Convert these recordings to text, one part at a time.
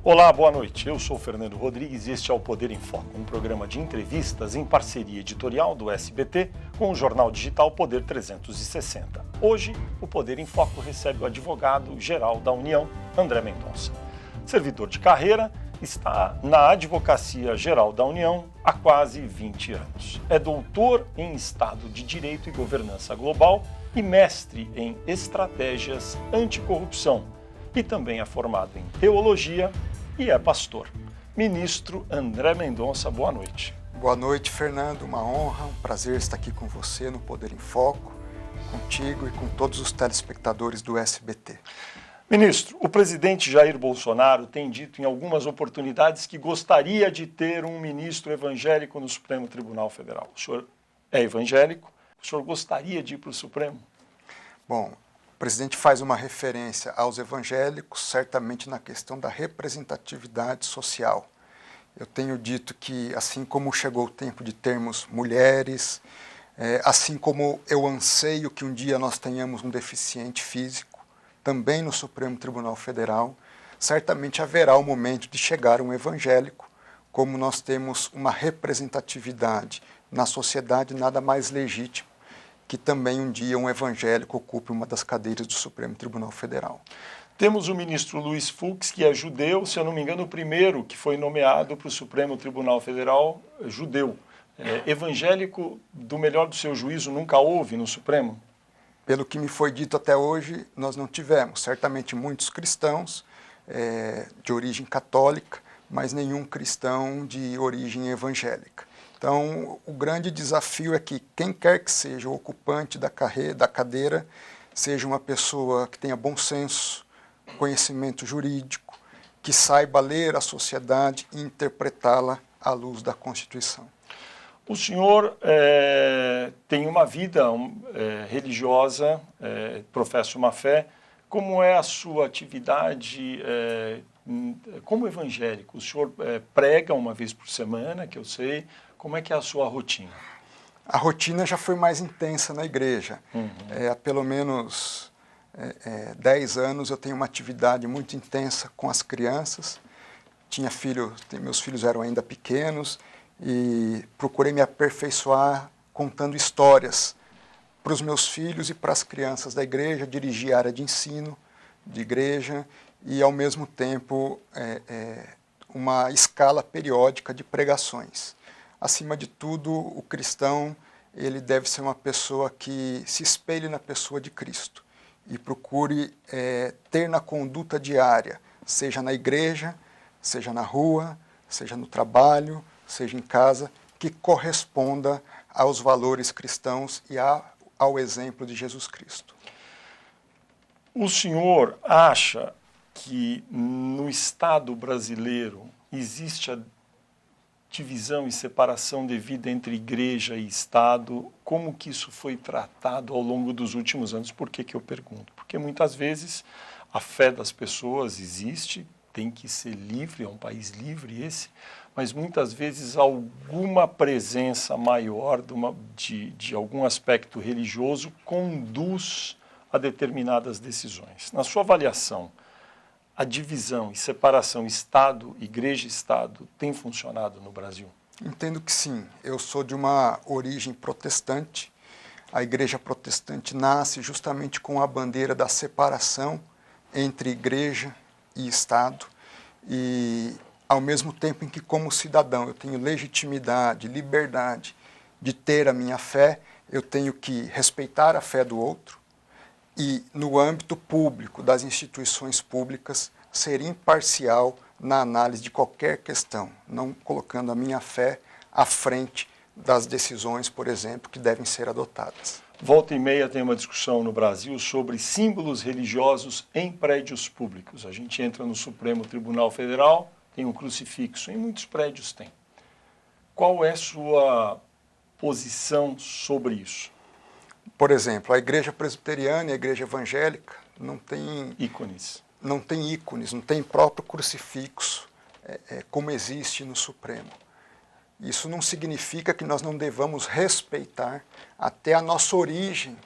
Olá, boa noite. Eu sou Fernando Rodrigues e este é o Poder em Foco, um programa de entrevistas em parceria editorial do SBT com o jornal digital Poder 360. Hoje, o Poder em Foco recebe o advogado-geral da União, André Mendonça. Servidor de carreira, está na Advocacia Geral da União há quase 20 anos. É doutor em Estado de Direito e Governança Global e mestre em Estratégias Anticorrupção. E também é formado em Teologia e é pastor. Ministro André Mendonça, boa noite. Boa noite, Fernando. Uma honra, um prazer estar aqui com você no Poder em Foco, contigo e com todos os telespectadores do SBT. Ministro, o presidente Jair Bolsonaro tem dito em algumas oportunidades que gostaria de ter um ministro evangélico no Supremo Tribunal Federal. O senhor é evangélico? O senhor gostaria de ir para o Supremo? Bom, o presidente faz uma referência aos evangélicos, certamente na questão da representatividade social. Eu tenho dito que, assim como chegou o tempo de termos mulheres, assim como eu anseio que um dia nós tenhamos um deficiente físico, também no Supremo Tribunal Federal, certamente haverá o momento de chegar um evangélico, como nós temos uma representatividade na sociedade, nada mais legítimo que também um dia um evangélico ocupe uma das cadeiras do Supremo Tribunal Federal. Temos o ministro Luiz Fux, que é judeu, se eu não me engano, o primeiro que foi nomeado para o Supremo Tribunal Federal, judeu. Evangélico, do melhor do seu juízo, nunca houve no Supremo? Pelo que me foi dito até hoje, nós não tivemos. Certamente muitos cristãos de origem católica, mas nenhum cristão de origem evangélica. Então, o grande desafio é que quem quer que seja o ocupante da cadeira, seja uma pessoa que tenha bom senso, conhecimento jurídico, que saiba ler a sociedade e interpretá-la à luz da Constituição. O senhor tem uma vida religiosa, professa uma fé. Como é a sua atividade como evangélico? O senhor prega uma vez por semana, que eu sei. Como é que é a sua rotina? A rotina já foi mais intensa na igreja. Há pelo menos 10 anos eu tenho uma atividade muito intensa com as crianças. Meus filhos eram ainda pequenos e procurei me aperfeiçoar contando histórias para os meus filhos e para as crianças da igreja, dirigi a área de ensino de igreja e, ao mesmo tempo, uma escala periódica de pregações. Acima de tudo, o cristão ele deve ser uma pessoa que se espelhe na pessoa de Cristo e procure ter na conduta diária, seja na igreja, seja na rua, seja no trabalho, seja em casa, que corresponda aos valores cristãos e ao exemplo de Jesus Cristo. O senhor acha que no Estado brasileiro existe a divisão e separação devida entre igreja e Estado? Como que isso foi tratado ao longo dos últimos anos? Por que eu pergunto? Porque muitas vezes a fé das pessoas existe, tem que ser livre, é um país livre esse, mas muitas vezes alguma presença maior de algum aspecto religioso conduz a determinadas decisões. Na sua avaliação, a divisão e separação Estado, Igreja e Estado tem funcionado no Brasil? Entendo que sim. Eu sou de uma origem protestante. A Igreja protestante nasce justamente com a bandeira da separação entre Igreja e Estado. E, ao mesmo tempo em que, como cidadão, eu tenho legitimidade, liberdade de ter a minha fé, eu tenho que respeitar a fé do outro, e, no âmbito público, das instituições públicas, ser imparcial na análise de qualquer questão, não colocando a minha fé à frente das decisões, por exemplo, que devem ser adotadas. Volta e meia tem uma discussão no Brasil sobre símbolos religiosos em prédios públicos. A gente entra no Supremo Tribunal Federal, tem um crucifixo, em muitos prédios tem. Qual é a sua posição sobre isso? Por exemplo, a igreja presbiteriana e a igreja evangélica não tem ícones, não tem próprio crucifixo como existe no Supremo. Isso não significa que nós não devamos respeitar até a nossa origem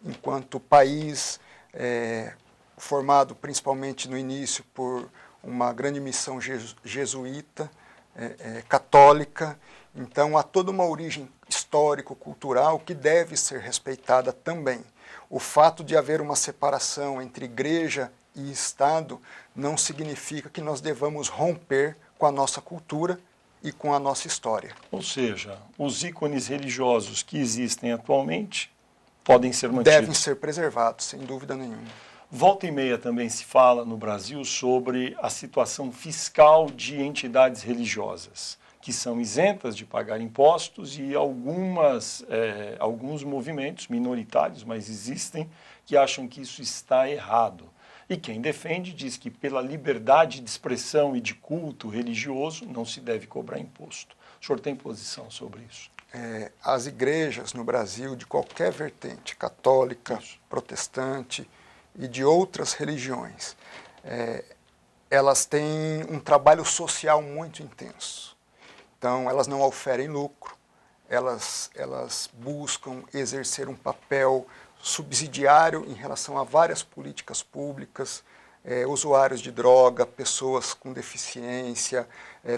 enquanto país formado principalmente no início por uma grande missão jesuíta, católica. Então, há toda uma origem histórico-cultural que deve ser respeitada também. O fato de haver uma separação entre igreja e Estado não significa que nós devamos romper com a nossa cultura e com a nossa história. Ou seja, os ícones religiosos que existem atualmente podem ser mantidos. Devem ser preservados, sem dúvida nenhuma. Volta e meia também se fala no Brasil sobre a situação fiscal de entidades religiosas, que são isentas de pagar impostos, e alguns movimentos minoritários, mas existem, que acham que isso está errado. E quem defende diz que pela liberdade de expressão e de culto religioso não se deve cobrar imposto. O senhor tem posição sobre isso? As igrejas no Brasil, de qualquer vertente, católica, protestante e de outras religiões, elas têm um trabalho social muito intenso. Então, elas não oferem lucro, elas buscam exercer um papel subsidiário em relação a várias políticas públicas, usuários de droga, pessoas com deficiência,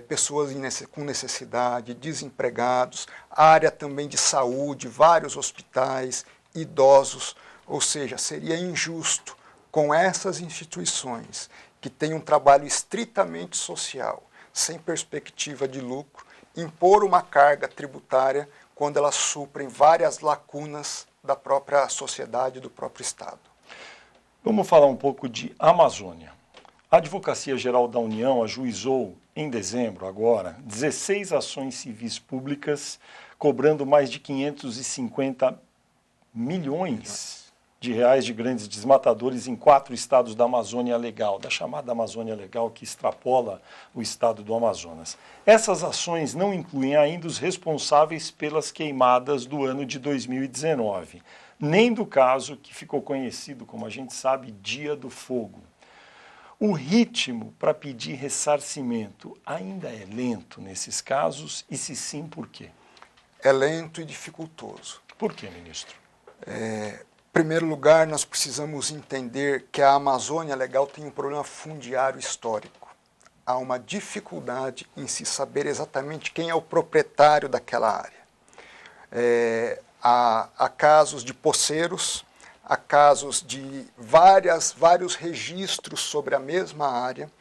pessoas com necessidade, desempregados, área também de saúde, vários hospitais, idosos. Ou seja, seria injusto com essas instituições que têm um trabalho estritamente social, sem perspectiva de lucro, impor uma carga tributária quando elas suprem várias lacunas da própria sociedade, do próprio Estado. Vamos falar um pouco de Amazônia. A Advocacia Geral da União ajuizou, em dezembro agora, 16 ações civis públicas, cobrando mais de 550 milhões de reais de grandes desmatadores em 4 estados da Amazônia Legal, da chamada Amazônia Legal, que extrapola o estado do Amazonas. Essas ações não incluem ainda os responsáveis pelas queimadas do ano de 2019, nem do caso que ficou conhecido, como a gente sabe, Dia do Fogo. O ritmo para pedir ressarcimento ainda é lento nesses casos, e se sim, por quê? É lento e dificultoso. Por quê, ministro? Em primeiro lugar, nós precisamos entender que a Amazônia Legal tem um problema fundiário histórico. Há uma dificuldade em se saber exatamente quem é o proprietário daquela área. Há casos de poceiros, há casos de vários registros sobre a mesma área.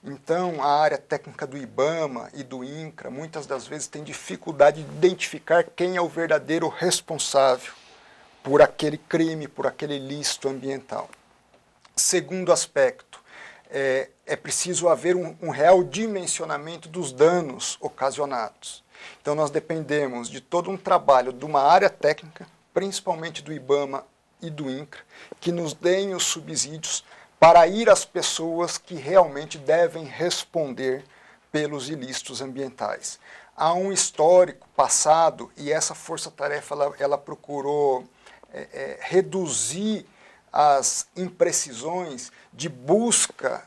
Então, a área técnica do IBAMA e do INCRA, muitas das vezes, tem dificuldade de identificar quem é o verdadeiro responsável por aquele crime, por aquele ilícito ambiental. Segundo aspecto, é preciso haver um real dimensionamento dos danos ocasionados. Então, nós dependemos de todo um trabalho de uma área técnica, principalmente do IBAMA e do INCRA, que nos deem os subsídios para ir às pessoas que realmente devem responder pelos ilícitos ambientais. Há um histórico passado, e essa força-tarefa ela procurou reduzir as imprecisões de busca,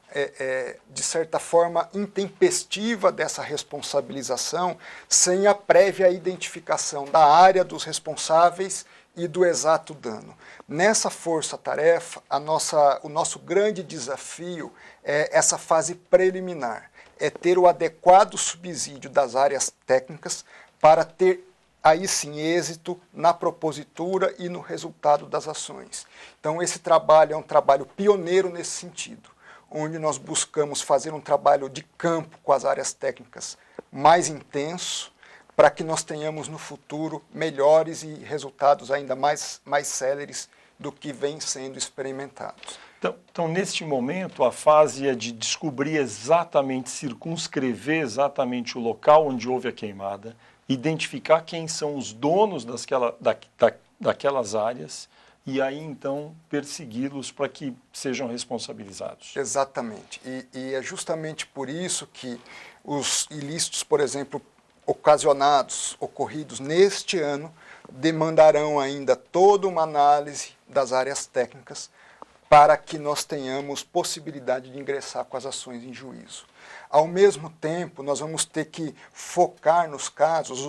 de certa forma, intempestiva dessa responsabilização, sem a prévia identificação da área dos responsáveis e do exato dano. Nessa força-tarefa, o nosso grande desafio é essa fase preliminar, é ter o adequado subsídio das áreas técnicas para ter aí sim êxito na propositura e no resultado das ações. Então esse trabalho é um trabalho pioneiro nesse sentido, onde nós buscamos fazer um trabalho de campo com as áreas técnicas mais intenso, para que nós tenhamos no futuro melhores e resultados ainda mais céleres do que vem sendo experimentados. Então, neste momento, a fase é de descobrir exatamente, circunscrever exatamente o local onde houve a queimada, identificar quem são os donos daquelas áreas e aí, então, persegui-los para que sejam responsabilizados. Exatamente. E é justamente por isso que os ilícitos, por exemplo, ocorridos neste ano, demandarão ainda toda uma análise das áreas técnicas para que nós tenhamos possibilidade de ingressar com as ações em juízo. Ao mesmo tempo, nós vamos ter que focar nos casos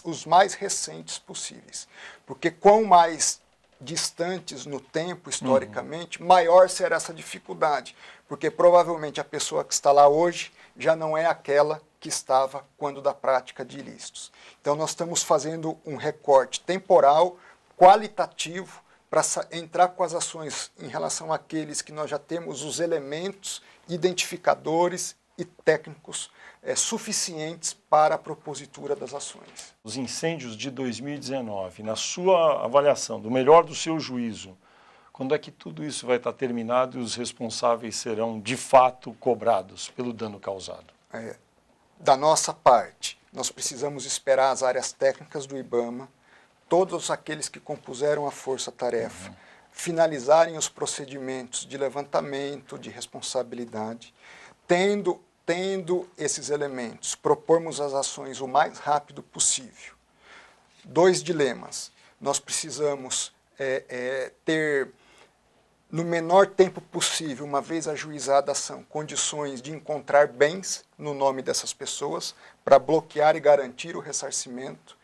os mais recentes possíveis, porque quanto mais distantes no tempo, historicamente, maior será essa dificuldade, porque provavelmente a pessoa que está lá hoje já não é aquela que estava quando da prática de ilícitos. Então nós estamos fazendo um recorte temporal, qualitativo, para entrar com as ações em relação àqueles que nós já temos os elementos identificadores e técnicos suficientes para a propositura das ações. Os incêndios de 2019, na sua avaliação, do melhor do seu juízo, quando é que tudo isso vai estar terminado e os responsáveis serão, de fato, cobrados pelo dano causado? Da nossa parte, nós precisamos esperar as áreas técnicas do IBAMA, todos aqueles que compuseram a força-tarefa, finalizarem os procedimentos de levantamento, de responsabilidade, tendo esses elementos, propormos as ações o mais rápido possível. 2 dilemas. Nós precisamos ter, no menor tempo possível, uma vez ajuizada a ação, condições de encontrar bens no nome dessas pessoas para bloquear e garantir o ressarcimento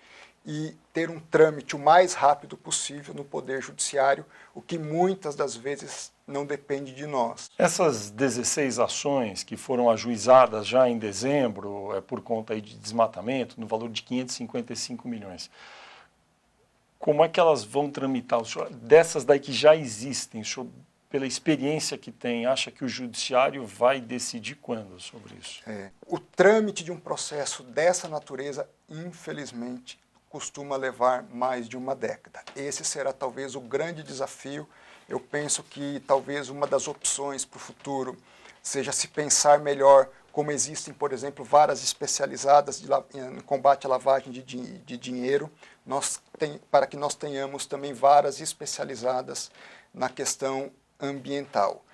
e ter um trâmite o mais rápido possível no Poder Judiciário, o que muitas das vezes não depende de nós. Essas 16 ações que foram ajuizadas já em dezembro, por conta aí de desmatamento, no valor de 555 milhões, como é que elas vão tramitar? O senhor, dessas daí que já existem, o senhor, pela experiência que tem, acha que o Judiciário vai decidir quando sobre isso? O trâmite de um processo dessa natureza, infelizmente, costuma levar mais de uma década. Esse será talvez o grande desafio. Eu penso que talvez uma das opções para o futuro seja se pensar melhor como existem, por exemplo, varas especializadas em combate à lavagem de dinheiro, para que nós tenhamos também varas especializadas na questão ambiental.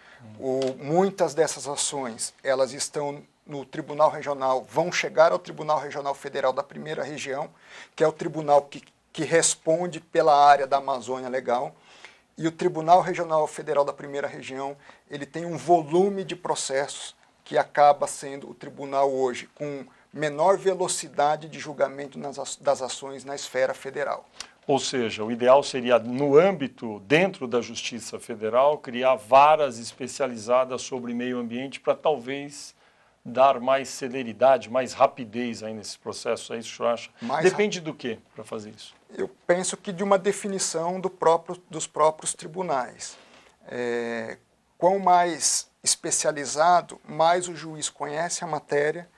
Muitas dessas ações, elas estão no Tribunal Regional, vão chegar ao Tribunal Regional Federal da Primeira Região, que é o tribunal que responde pela área da Amazônia Legal, e o Tribunal Regional Federal da Primeira Região, ele tem um volume de processos que acaba sendo o tribunal hoje com menor velocidade de julgamento das ações na esfera federal. Ou seja, o ideal seria, no âmbito, dentro da Justiça Federal, criar varas especializadas sobre meio ambiente para talvez dar mais celeridade, mais rapidez aí nesse processo, é isso que o senhor acha? Depende do que para fazer isso? Eu penso que de uma definição dos próprios tribunais. Quão mais especializado, mais o juiz conhece a matéria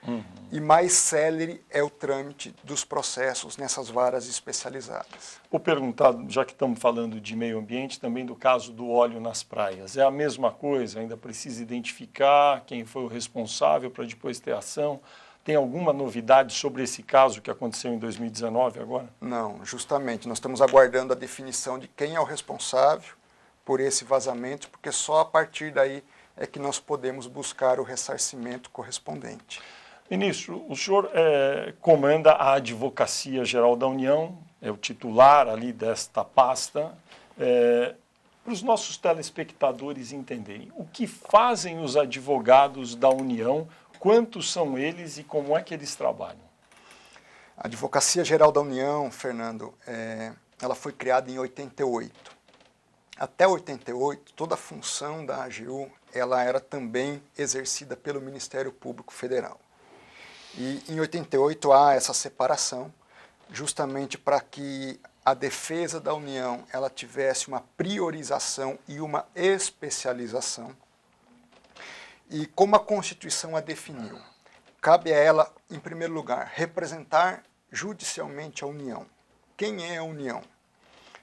e mais célere é o trâmite dos processos nessas varas especializadas. Vou perguntar, já que estamos falando de meio ambiente, também do caso do óleo nas praias. É a mesma coisa? Ainda precisa identificar quem foi o responsável para depois ter ação? Tem alguma novidade sobre esse caso que aconteceu em 2019 agora? Não, justamente. Nós estamos aguardando a definição de quem é o responsável por esse vazamento, porque só a partir daí é que nós podemos buscar o ressarcimento correspondente. Ministro, o senhor comanda a Advocacia Geral da União, é o titular ali desta pasta. Para os nossos telespectadores entenderem, o que fazem os advogados da União, quantos são eles e como é que eles trabalham? A Advocacia Geral da União, Fernando, ela foi criada em 88. Até 88, toda a função da AGU ela era também exercida pelo Ministério Público Federal. E em 88 há essa separação, justamente para que a defesa da União ela tivesse uma priorização e uma especialização. E como a Constituição a definiu, cabe a ela, em primeiro lugar, representar judicialmente a União. Quem é a União?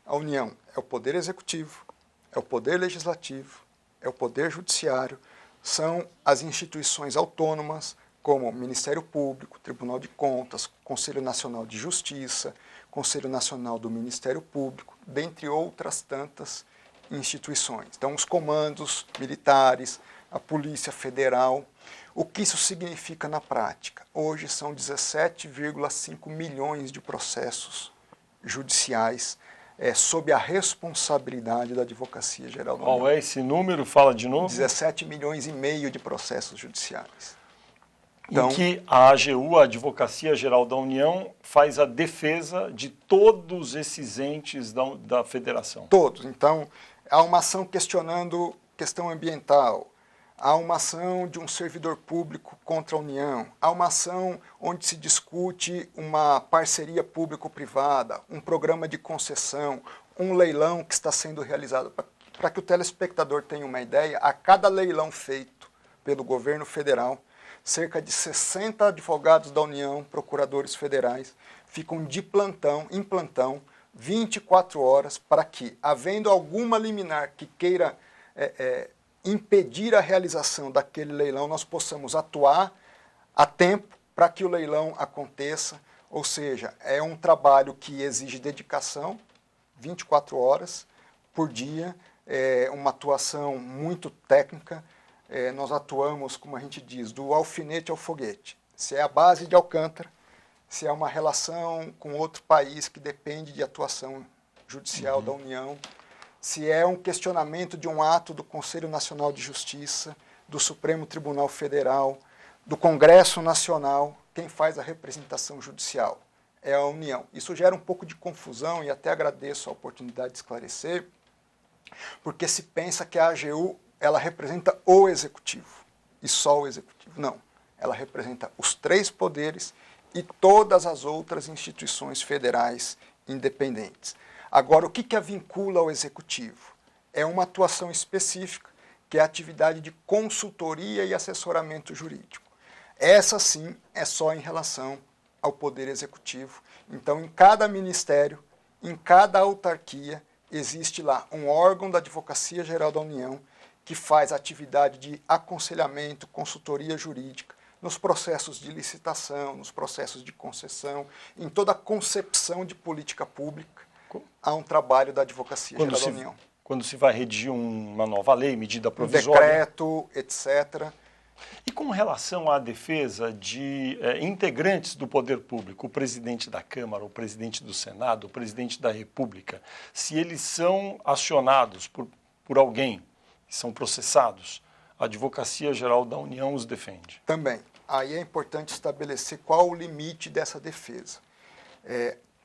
A União é o Poder Executivo, é o Poder Legislativo, é o Poder Judiciário, são as instituições autônomas, como Ministério Público, Tribunal de Contas, Conselho Nacional de Justiça, Conselho Nacional do Ministério Público, dentre outras tantas instituições. Então, os comandos militares, a Polícia Federal. O que isso significa na prática? Hoje são 17,5 milhões de processos judiciais sob a responsabilidade da Advocacia Geral da União. Qual é esse número? Fala de novo. 17 milhões e meio de processos judiciais. Então, em que a AGU, a Advocacia Geral da União, faz a defesa de todos esses entes da federação. Todos. Então, há uma ação questionando questão ambiental, há uma ação de um servidor público contra a União, há uma ação onde se discute uma parceria público-privada, um programa de concessão, um leilão que está sendo realizado. Para que o telespectador tenha uma ideia, a cada leilão feito pelo governo federal, cerca de 60 advogados da União, procuradores federais, ficam em plantão, 24 horas, para que, havendo alguma liminar que queira impedir a realização daquele leilão, nós possamos atuar a tempo para que o leilão aconteça. Ou seja, é um trabalho que exige dedicação, 24 horas por dia, uma atuação muito técnica. Nós atuamos, como a gente diz, do alfinete ao foguete. Se é a base de Alcântara, se é uma relação com outro país que depende de atuação judicial da União, se é um questionamento de um ato do Conselho Nacional de Justiça, do Supremo Tribunal Federal, do Congresso Nacional, quem faz a representação judicial é a União. Isso gera um pouco de confusão e até agradeço a oportunidade de esclarecer, porque se pensa que a AGU ela representa o Executivo, e só o Executivo. Não, ela representa os 3 poderes e todas as outras instituições federais independentes. Agora, o que a vincula ao Executivo? É uma atuação específica, que é a atividade de consultoria e assessoramento jurídico. Essa, sim, é só em relação ao Poder Executivo. Então, em cada ministério, em cada autarquia, existe lá um órgão da Advocacia Geral da União que faz atividade de aconselhamento, consultoria jurídica, nos processos de licitação, nos processos de concessão, em toda a concepção de política pública, há um trabalho da Advocacia Geral da União. Quando se vai redigir uma nova lei, medida provisória... decreto, etc. E com relação à defesa de integrantes do poder público, o presidente da Câmara, o presidente do Senado, o presidente da República, se eles são acionados por alguém, são processados, a Advocacia Geral da União os defende? Também. Aí é importante estabelecer qual o limite dessa defesa.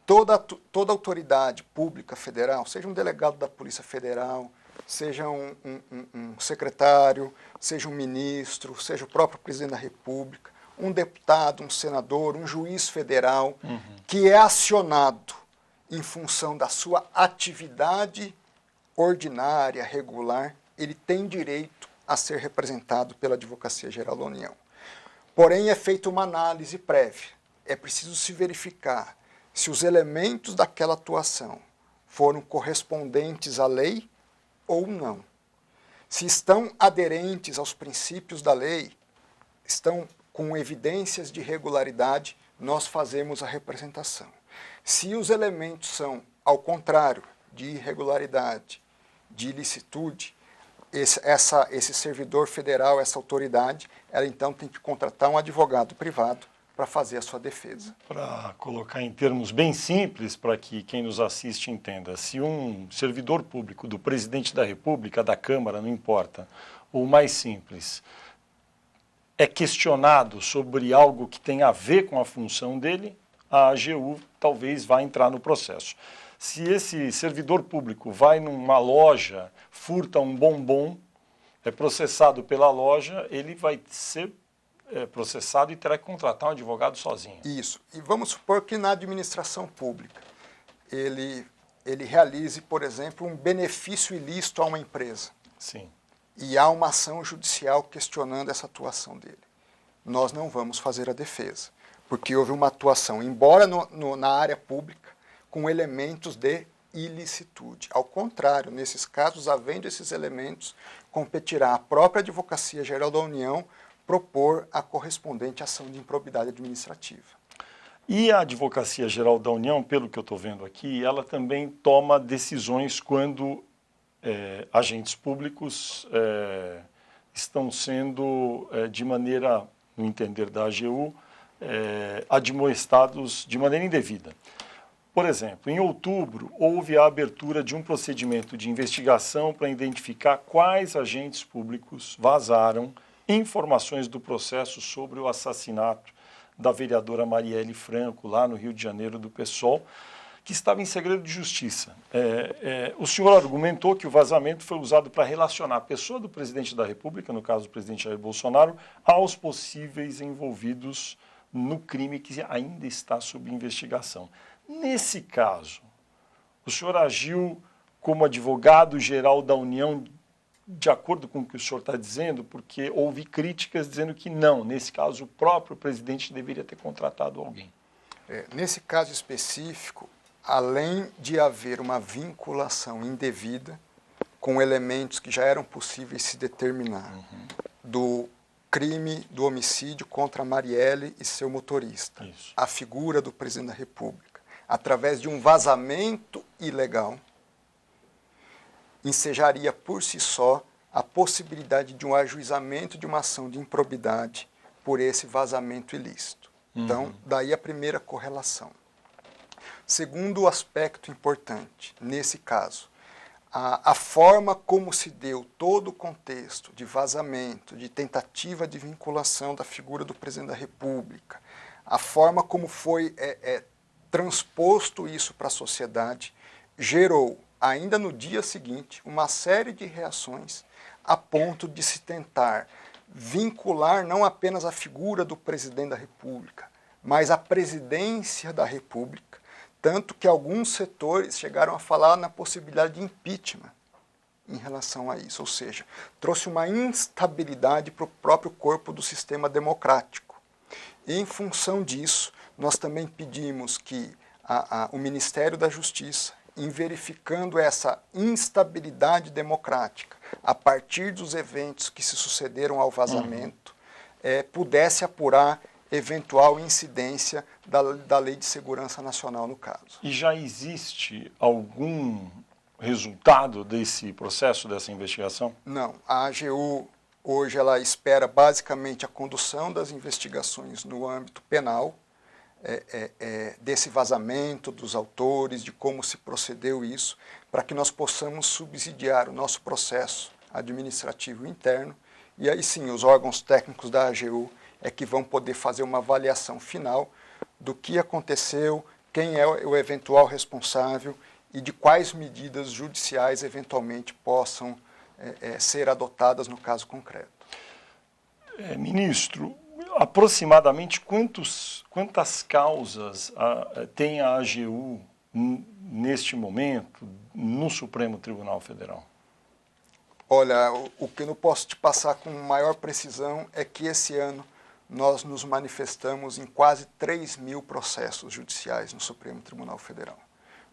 Toda autoridade pública federal, seja um delegado da Polícia Federal, seja um secretário, seja um ministro, seja o próprio presidente da República, um deputado, um senador, um juiz federal, que é acionado em função da sua atividade ordinária, regular, ele tem direito a ser representado pela Advocacia Geral da União. Porém, é feita uma análise prévia. É preciso se verificar se os elementos daquela atuação foram correspondentes à lei ou não. Se estão aderentes aos princípios da lei, estão com evidências de regularidade, nós fazemos a representação. Se os elementos são, ao contrário, de irregularidade, de ilicitude, esse servidor federal, essa autoridade, ela então tem que contratar um advogado privado para fazer a sua defesa. Para colocar em termos bem simples, para que quem nos assiste entenda, se um servidor público do presidente da República, da Câmara, não importa, ou mais simples, é questionado sobre algo que tem a ver com a função dele, a AGU talvez vá entrar no processo. Se esse servidor público vai numa loja, furta um bombom, é processado pela loja, ele vai ser processado e terá que contratar um advogado sozinho. Isso. E vamos supor que na administração pública ele realize, por exemplo, um benefício ilícito a uma empresa. Sim. E há uma ação judicial questionando essa atuação dele. Nós não vamos fazer a defesa, porque houve uma atuação, embora na área pública, com elementos de ilicitude. Ao contrário, nesses casos, havendo esses elementos, competirá a própria Advocacia Geral da União propor a correspondente ação de improbidade administrativa. E a Advocacia Geral da União, pelo que eu estou vendo aqui, ela também toma decisões quando agentes públicos estão sendo, de maneira, no entender da AGU, admoestados de maneira indevida. Por exemplo, em outubro, houve a abertura de um procedimento de investigação para identificar quais agentes públicos vazaram informações do processo sobre o assassinato da vereadora Marielle Franco, lá no Rio de Janeiro, do PSOL, que estava em segredo de justiça. O senhor argumentou que o vazamento foi usado para relacionar a pessoa do presidente da República, no caso do presidente Jair Bolsonaro, aos possíveis envolvidos no crime que ainda está sob investigação. Nesse caso, o senhor agiu como advogado-geral da União de acordo com o que o senhor está dizendo, porque houve críticas dizendo que não, nesse caso o próprio presidente deveria ter contratado alguém. Nesse caso específico, além de haver uma vinculação indevida com elementos que já eram possíveis se determinar do crime do homicídio contra Marielle e seu motorista, a figura do presidente da República, através de um vazamento ilegal, ensejaria por si só a possibilidade de um ajuizamento de uma ação de improbidade por esse vazamento ilícito. Então, daí a primeira correlação. Segundo aspecto importante, nesse caso, a forma como se deu todo o contexto de vazamento, de tentativa de vinculação da figura do presidente da República, a forma como foi transposto isso para a sociedade, gerou, ainda no dia seguinte, uma série de reações a ponto de se tentar vincular não apenas a figura do presidente da República, mas a presidência da República, tanto que alguns setores chegaram a falar na possibilidade de impeachment em relação a isso, ou seja, trouxe uma instabilidade para o próprio corpo do sistema democrático. E, em função disso, nós também pedimos que o Ministério da Justiça, em verificando essa instabilidade democrática a partir dos eventos que se sucederam ao vazamento, pudesse apurar eventual incidência da Lei de Segurança Nacional no caso. E já existe algum resultado desse processo, dessa investigação? Não. A AGU hoje ela espera basicamente a condução das investigações no âmbito penal, desse vazamento, dos autores, de como se procedeu isso, para que nós possamos subsidiar o nosso processo administrativo interno, e aí sim os órgãos técnicos da AGU é que vão poder fazer uma avaliação final do que aconteceu, quem é o eventual responsável e de quais medidas judiciais eventualmente possam ser adotadas no caso concreto. Ministro, aproximadamente quantas causas tem a AGU neste momento no Supremo Tribunal Federal? Olha, o que eu não posso te passar com maior precisão é que esse ano nós nos manifestamos em quase 3.000 processos judiciais no Supremo Tribunal Federal.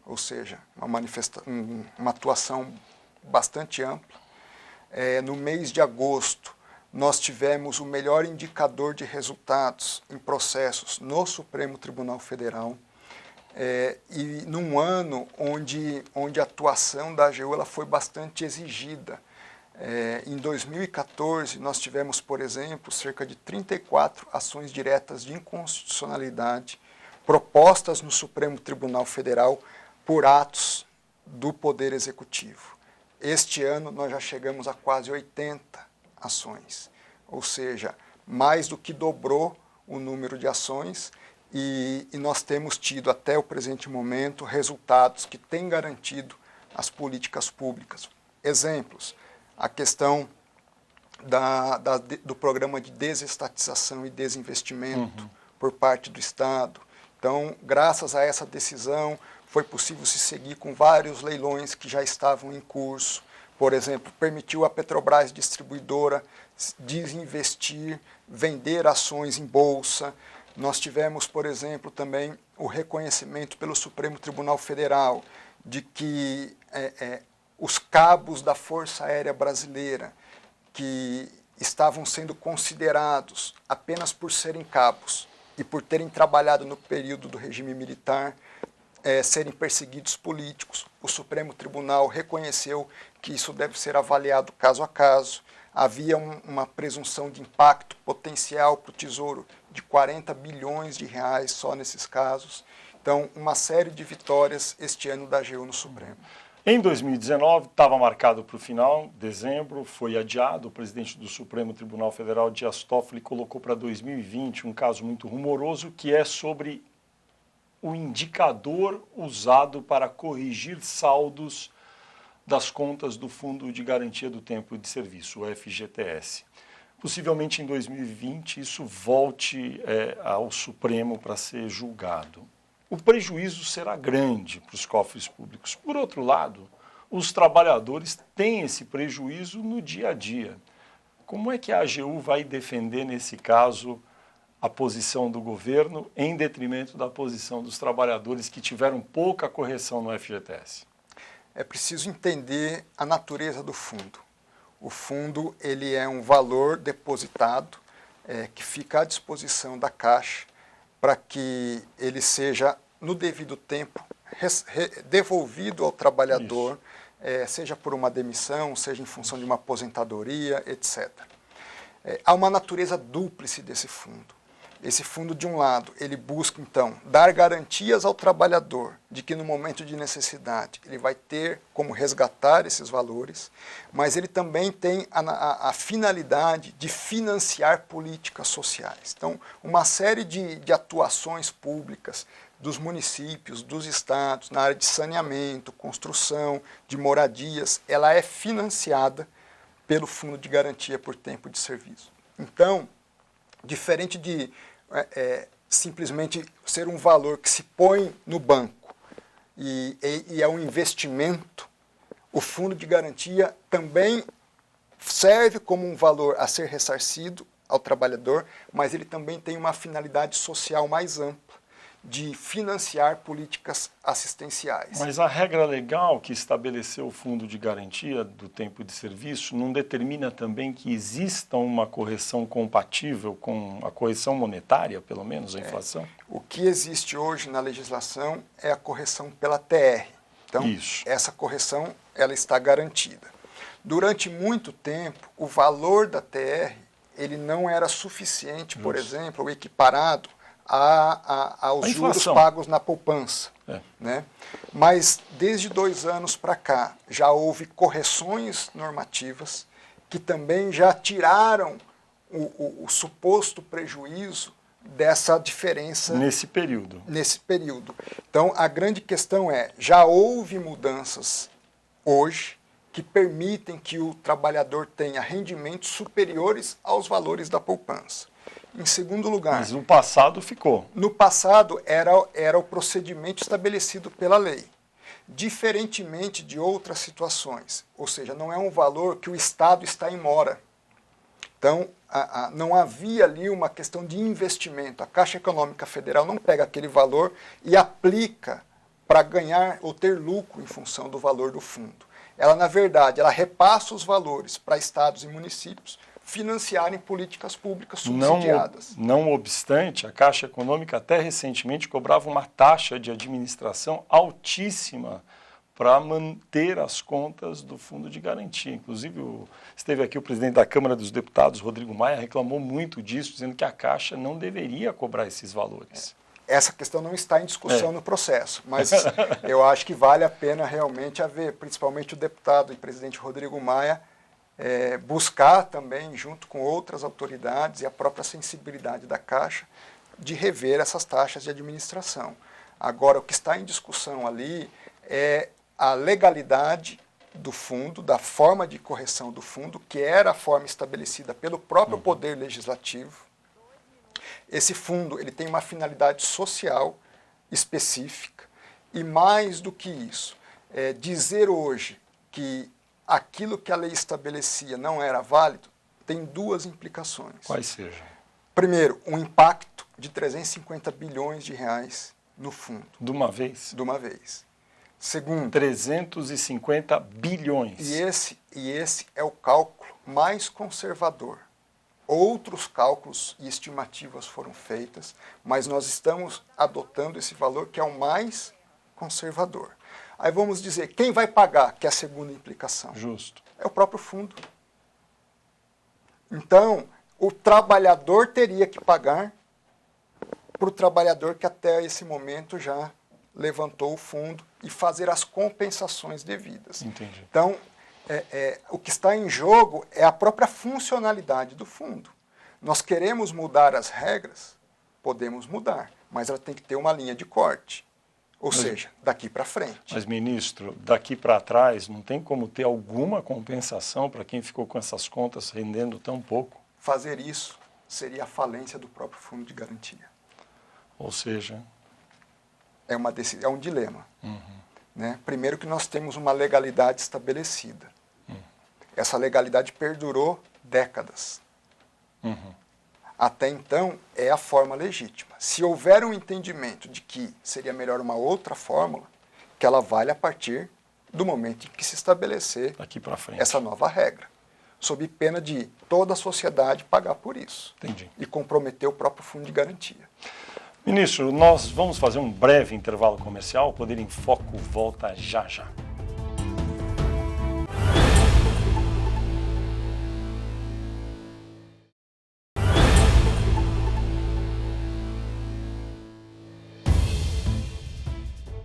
Ou seja, uma atuação bastante ampla. No mês de agosto, nós tivemos o melhor indicador de resultados em processos no Supremo Tribunal Federal, e num ano onde a atuação da AGU ela foi bastante exigida. Em 2014, nós tivemos, por exemplo, cerca de 34 ações diretas de inconstitucionalidade propostas no Supremo Tribunal Federal por atos do Poder Executivo. Este ano, nós já chegamos a quase 80 ações, ou seja, mais do que dobrou o número de ações, e nós temos tido, até o presente momento, resultados que têm garantido as políticas públicas. Exemplos: a questão do programa de desestatização e desinvestimento por parte do Estado. Então, graças a essa decisão, foi possível se seguir com vários leilões que já estavam em curso. Por exemplo, permitiu à Petrobras Distribuidora desinvestir, vender ações em bolsa. Nós tivemos, por exemplo, também o reconhecimento pelo Supremo Tribunal Federal de que os cabos da Força Aérea Brasileira, que estavam sendo considerados apenas por serem cabos e por terem trabalhado no período do regime militar, serem perseguidos políticos, o Supremo Tribunal reconheceu que isso deve ser avaliado caso a caso. Havia uma presunção de impacto potencial para o Tesouro de 40 bilhões de reais só nesses casos. Então, uma série de vitórias este ano da AGU no Supremo. Em 2019, estava marcado para o final, dezembro, foi adiado. O presidente do Supremo Tribunal Federal, Dias Toffoli, colocou para 2020 um caso muito rumoroso, que é sobre o indicador usado para corrigir saldos das contas do Fundo de Garantia do Tempo de Serviço, o FGTS. Possivelmente em 2020 isso volte ao Supremo para ser julgado. O prejuízo será grande para os cofres públicos. Por outro lado, os trabalhadores têm esse prejuízo no dia a dia. Como é que a AGU vai defender, nesse caso, a posição do governo em detrimento da posição dos trabalhadores que tiveram pouca correção no FGTS? É preciso entender a natureza do fundo. O fundo ele é um valor depositado que fica à disposição da Caixa para que ele seja, no devido tempo, devolvido ao trabalhador, seja por uma demissão, seja em função de uma aposentadoria, etc. Há uma natureza dúplice desse fundo. Esse fundo, de um lado, ele busca, então, dar garantias ao trabalhador de que no momento de necessidade ele vai ter como resgatar esses valores, mas ele também tem a finalidade de financiar políticas sociais. Então, uma série de atuações públicas dos municípios, dos estados, na área de saneamento, construção, de moradias, ela é financiada pelo Fundo de Garantia por Tempo de Serviço. Então, diferente de simplesmente ser um valor que se põe no banco e é um investimento, o fundo de garantia também serve como um valor a ser ressarcido ao trabalhador, mas ele também tem uma finalidade social mais ampla, de financiar políticas assistenciais. Mas a regra legal que estabeleceu o Fundo de Garantia do Tempo de Serviço não determina também que exista uma correção compatível com a correção monetária, pelo menos, a inflação? O que existe hoje na legislação é a correção pela TR. Então, essa correção ela está garantida. Durante muito tempo, o valor da TR ele não era suficiente, por exemplo, ou equiparado aos juros pagos na poupança. Né? Mas desde 2 anos para cá já houve correções normativas que também já tiraram o suposto prejuízo dessa diferença nesse período. Então a grande questão já houve mudanças hoje que permitem que o trabalhador tenha rendimentos superiores aos valores da poupança. Em segundo lugar... Mas no passado ficou. No passado era o procedimento estabelecido pela lei. Diferentemente de outras situações. Ou seja, não é um valor que o Estado está em mora. Então, não havia ali uma questão de investimento. A Caixa Econômica Federal não pega aquele valor e aplica para ganhar ou ter lucro em função do valor do fundo. Ela, na verdade, ela repassa os valores para estados e municípios financiarem políticas públicas subsidiadas. Não obstante, a Caixa Econômica até recentemente cobrava uma taxa de administração altíssima para manter as contas do Fundo de Garantia. Inclusive, esteve aqui o presidente da Câmara dos Deputados, Rodrigo Maia, reclamou muito disso, dizendo que a Caixa não deveria cobrar esses valores. Essa questão não está em discussão no processo, mas eu acho que vale a pena realmente haver, principalmente o deputado e presidente Rodrigo Maia, buscar também, junto com outras autoridades e a própria sensibilidade da Caixa, de rever essas taxas de administração. Agora, o que está em discussão ali é a legalidade do fundo, da forma de correção do fundo, que era a forma estabelecida pelo próprio Poder Legislativo. Esse fundo ele tem uma finalidade social específica e, mais do que isso, dizer hoje que aquilo que a lei estabelecia não era válido, tem 2 implicações. Quais sejam? Primeiro, um impacto de 350 bilhões de reais no fundo. De uma vez? De uma vez. Segundo... 350 bilhões. E esse é o cálculo mais conservador. Outros cálculos e estimativas foram feitas, mas nós estamos adotando esse valor que é o mais conservador. Aí vamos dizer, quem vai pagar, que é a segunda implicação? Justo. É o próprio fundo. Então, o trabalhador teria que pagar para o trabalhador que até esse momento já levantou o fundo e fazer as compensações devidas. Entendi. Então, o que está em jogo é a própria funcionalidade do fundo. Nós queremos mudar as regras? Podemos mudar, mas ela tem que ter uma linha de corte. Ou seja, daqui para frente. Mas, ministro, daqui para trás não tem como ter alguma compensação para quem ficou com essas contas rendendo tão pouco? Fazer isso seria a falência do próprio fundo de garantia. Ou seja... É um dilema. Né? Primeiro que nós temos uma legalidade estabelecida. Essa legalidade perdurou décadas. Até então, é a forma legítima. Se houver um entendimento de que seria melhor uma outra fórmula, que ela vale a partir do momento em que se estabelecer daqui para frente essa nova regra, sob pena de toda a sociedade pagar por isso. Entendi. E comprometer o próprio fundo de garantia. Ministro, nós vamos fazer um breve intervalo comercial. O Poder em Foco volta já já.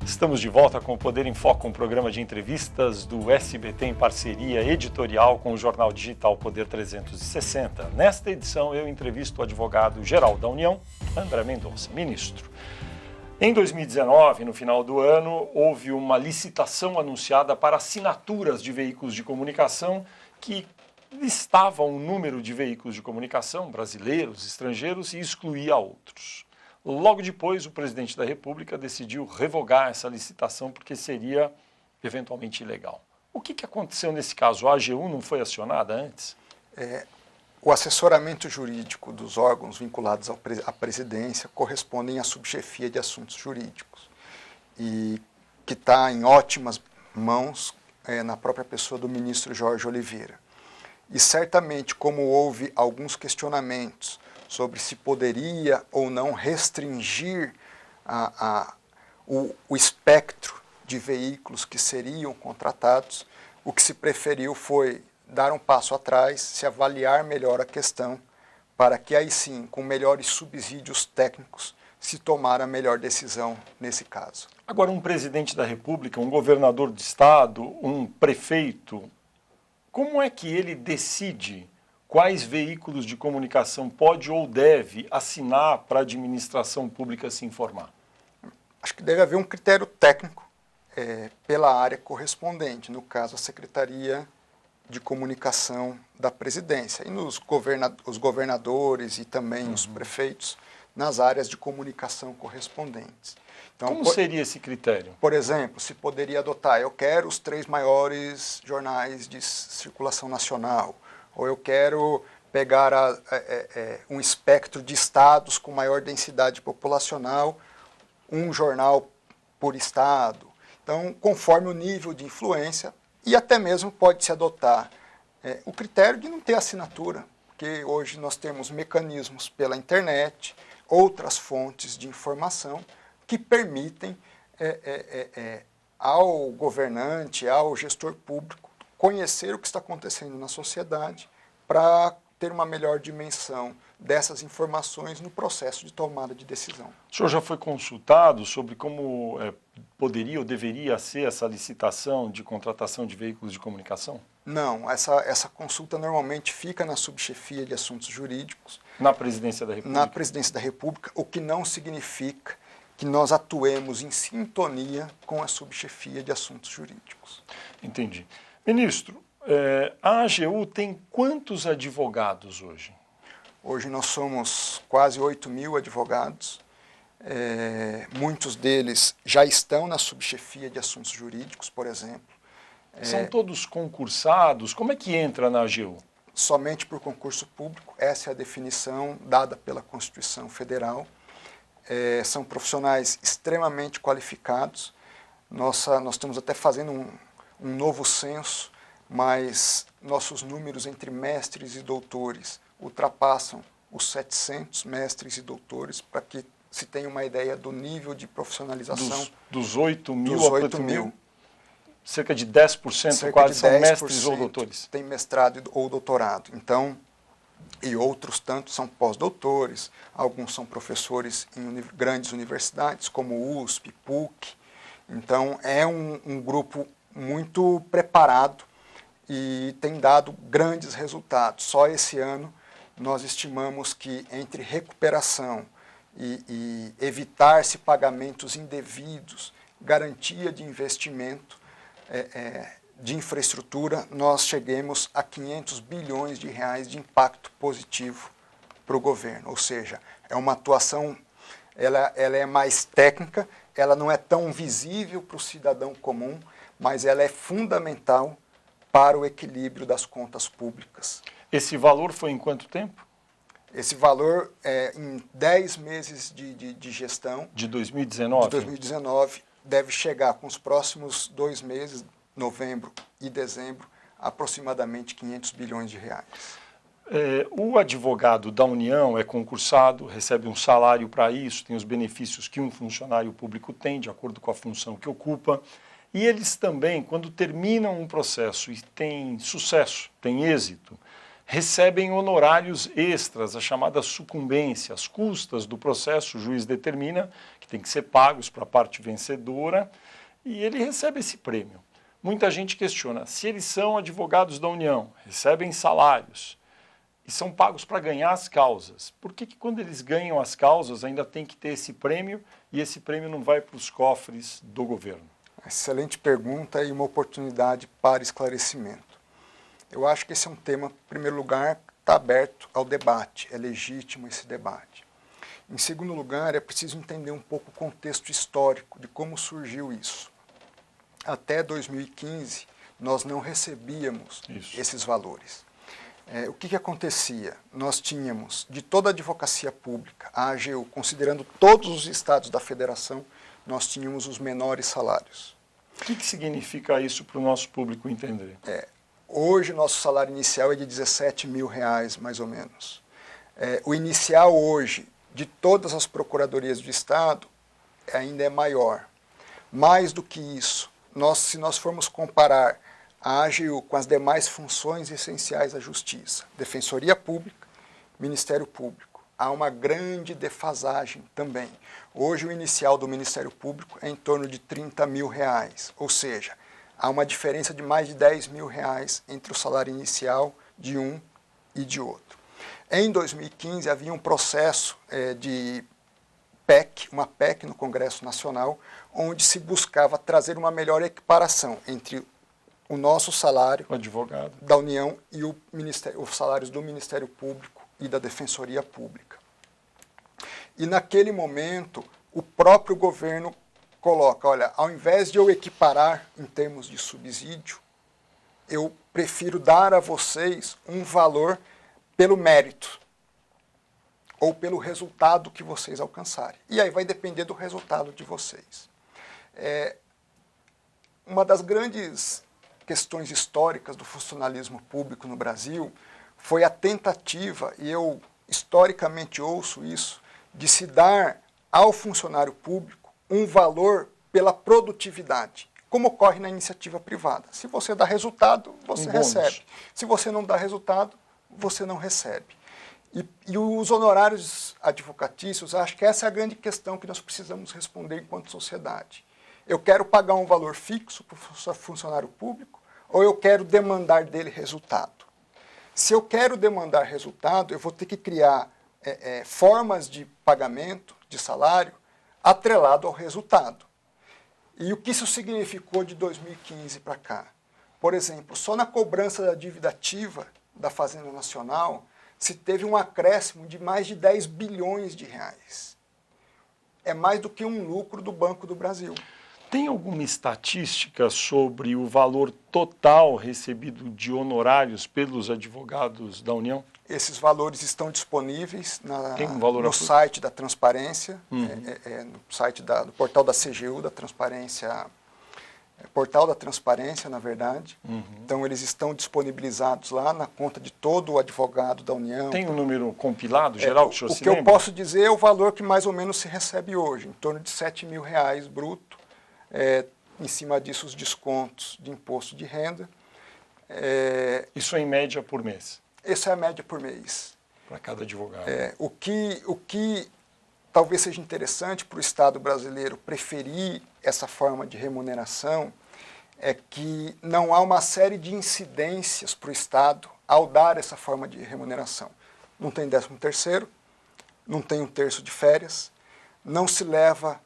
Estamos de volta com o Poder em Foco, um programa de entrevistas do SBT em parceria editorial com o jornal digital Poder 360. Nesta edição, eu entrevisto o advogado-geral da União, André Mendonça. Ministro, em 2019, no final do ano, houve uma licitação anunciada para assinaturas de veículos de comunicação que listavam o número de veículos de comunicação brasileiros, estrangeiros e excluía outros. Logo depois, o presidente da República decidiu revogar essa licitação porque seria eventualmente ilegal. O que aconteceu nesse caso? A AGU não foi acionada antes? O assessoramento jurídico dos órgãos vinculados à presidência correspondem à subchefia de assuntos jurídicos e que está em ótimas mãos na própria pessoa do ministro Jorge Oliveira. E certamente, como houve alguns questionamentos sobre se poderia ou não restringir o espectro de veículos que seriam contratados, o que se preferiu foi dar um passo atrás, se avaliar melhor a questão, para que aí sim, com melhores subsídios técnicos, se tomar a melhor decisão nesse caso. Agora, um presidente da República, um governador de estado, um prefeito, como é que ele decide quais veículos de comunicação pode ou deve assinar para a administração pública se informar? Acho que deve haver um critério técnico pela área correspondente, no caso a Secretaria de Comunicação da Presidência, e os governadores e também os prefeitos nas áreas de comunicação correspondentes. Então, como seria esse critério? Por exemplo, se poderia adotar, eu quero os 3 maiores jornais de circulação nacional, ou eu quero pegar um espectro de estados com maior densidade populacional, um jornal por estado. Então, conforme o nível de influência, e até mesmo pode-se adotar o critério de não ter assinatura, porque hoje nós temos mecanismos pela internet, outras fontes de informação que permitem ao governante, ao gestor público, conhecer o que está acontecendo na sociedade para ter uma melhor dimensão dessas informações no processo de tomada de decisão. O senhor já foi consultado sobre como poderia ou deveria ser essa licitação de contratação de veículos de comunicação? Não, essa consulta normalmente fica na subchefia de assuntos jurídicos. Na Presidência da República? Na Presidência da República, o que não significa que nós atuemos em sintonia com a subchefia de assuntos jurídicos. Entendi. Ministro, a AGU tem quantos advogados hoje? Hoje nós somos quase 8.000 advogados. Muitos deles já estão na subchefia de assuntos jurídicos, por exemplo. São todos concursados? Como é que entra na AGU? Somente por concurso público. Essa é a definição dada pela Constituição Federal. São profissionais extremamente qualificados. Nós estamos até fazendo um novo censo, mas nossos números entre mestres e doutores ultrapassam os 700 mestres e doutores, para que se tenha uma ideia do nível de profissionalização. Dos 8.000 dos 8.000. Cerca de 10% quase são mestres ou doutores. Tem mestrado ou doutorado. Então, e outros tantos são pós-doutores, alguns são professores em grandes universidades, como USP, PUC. Então, é um grupo muito preparado e tem dado grandes resultados. Só esse ano, nós estimamos que entre recuperação e evitar-se pagamentos indevidos, garantia de investimento de infraestrutura, nós cheguemos a 500 bilhões de reais de impacto positivo para o governo. Ou seja, é uma atuação, ela é mais técnica, ela não é tão visível para o cidadão comum, mas ela é fundamental para o equilíbrio das contas públicas. Esse valor foi em quanto tempo? Esse valor, em 10 meses de gestão... De 2019? De 2019, deve chegar com os próximos 2 meses, novembro e dezembro, aproximadamente 500 bilhões de reais. O advogado da União é concursado, recebe um salário para isso, tem os benefícios que um funcionário público tem, de acordo com a função que ocupa. E eles também, quando terminam um processo e têm sucesso, têm êxito, recebem honorários extras, a chamada sucumbência, as custas do processo, o juiz determina que tem que ser pagos para a parte vencedora e ele recebe esse prêmio. Muita gente questiona, se eles são advogados da União, recebem salários e são pagos para ganhar as causas, por que quando eles ganham as causas ainda tem que ter esse prêmio e esse prêmio não vai para os cofres do governo? Excelente pergunta e uma oportunidade para esclarecimento. Eu acho que esse é um tema, em primeiro lugar, está aberto ao debate, é legítimo esse debate. Em segundo lugar, é preciso entender um pouco o contexto histórico de como surgiu isso. Até 2015, nós não recebíamos esses valores. O que acontecia? Nós tínhamos, de toda a advocacia pública, a AGU, considerando todos os estados da federação, nós tínhamos os menores salários. O que significa isso para o nosso público entender? Hoje, nosso salário inicial é de 17 mil reais, mais ou menos. O inicial hoje, de todas as procuradorias do Estado, ainda é maior. Mais do que isso, se nós formos comparar a AGU com as demais funções essenciais da Justiça, Defensoria Pública, Ministério Público, há uma grande defasagem também. Hoje, o inicial do Ministério Público é em torno de 30 mil reais, ou seja, há uma diferença de mais de 10 mil reais entre o salário inicial de um e de outro. Em 2015, havia um processo de PEC, uma PEC no Congresso Nacional, onde se buscava trazer uma melhor equiparação entre o nosso salário da União e os salários do Ministério Público e da Defensoria Pública. E naquele momento, o próprio governo coloca, olha, ao invés de eu equiparar em termos de subsídio, eu prefiro dar a vocês um valor pelo mérito ou pelo resultado que vocês alcançarem. E aí vai depender do resultado de vocês. Uma das grandes questões históricas do funcionalismo público no Brasil foi a tentativa, e eu historicamente ouço isso, de se dar ao funcionário público um valor pela produtividade, como ocorre na iniciativa privada. Se você dá resultado, você recebe. Se você não dá resultado, você não recebe. E os honorários advocatícios, acho que essa é a grande questão que nós precisamos responder enquanto sociedade. Eu quero pagar um valor fixo para o funcionário público ou eu quero demandar dele resultado? Se eu quero demandar resultado, eu vou ter que criar formas de pagamento, de salário, atrelado ao resultado. E o que isso significou de 2015 para cá? Por exemplo, só na cobrança da dívida ativa da Fazenda Nacional, se teve um acréscimo de mais de 10 bilhões de reais. É mais do que um lucro do Banco do Brasil. Tem alguma estatística sobre o valor total recebido de honorários pelos advogados da União? Esses valores estão disponíveis no site da Transparência, no site do portal da CGU, da Transparência, portal da Transparência, na verdade. Então, eles estão disponibilizados lá na conta de todo o advogado da União. Tem um número compilado, geral, que o senhor se lembra? O que eu posso dizer é o valor que mais ou menos se recebe hoje, em torno de 7 mil reais bruto. Em cima disso, os descontos de imposto de renda. Isso é em média por mês? Essa é a média por mês. para cada advogado. O que talvez seja interessante para o Estado brasileiro preferir essa forma de remuneração é que não há uma série de incidências para o Estado ao dar essa forma de remuneração. Não tem 13º, não tem 1/3 de férias, não se leva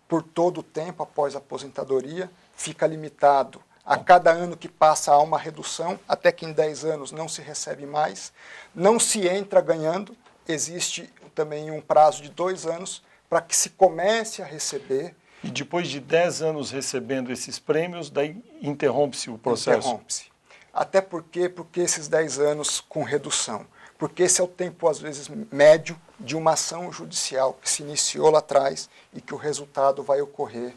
por todo o tempo após a aposentadoria, fica limitado. A cada ano que passa há uma redução, até que em 10 anos não se recebe mais, não se entra ganhando, existe também um prazo de 2 anos para que se comece a receber. E depois de 10 anos recebendo esses prêmios, daí interrompe-se o processo? Interrompe-se. Até porque esses 10 anos com redução? Porque esse é o tempo, às vezes, médio de uma ação judicial que se iniciou lá atrás e que o resultado vai ocorrer